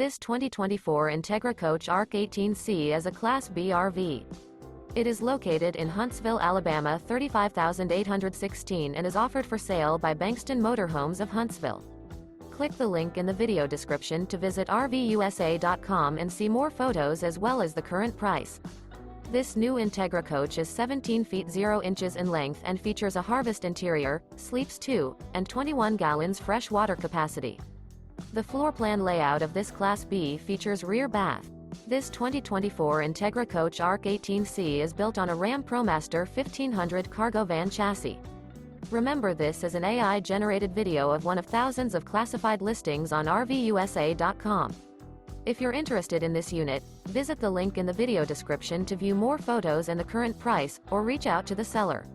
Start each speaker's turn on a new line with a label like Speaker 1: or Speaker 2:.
Speaker 1: This 2024 Entegra Coach Arc 18C is a Class B RV. It is located in Huntsville, Alabama 35816 and is offered for sale by Bankston Motorhomes of Huntsville. Click the link in the video description to visit RVUSA.com and see more photos as well as the current price. This new Entegra Coach is 17 feet 0 inches in length and features a harvest interior, sleeps 2, and 21 gallons fresh water capacity. The floor plan layout of this Class B features rear bath. This 2024 Entegra Coach Arc 18C is built on a RAM ProMaster 1500 cargo van chassis. Remember, this is an AI-generated video of one of thousands of classified listings on RVUSA.com. If you're interested in this unit, visit the link in the video description to view more photos and the current price, or reach out to the seller.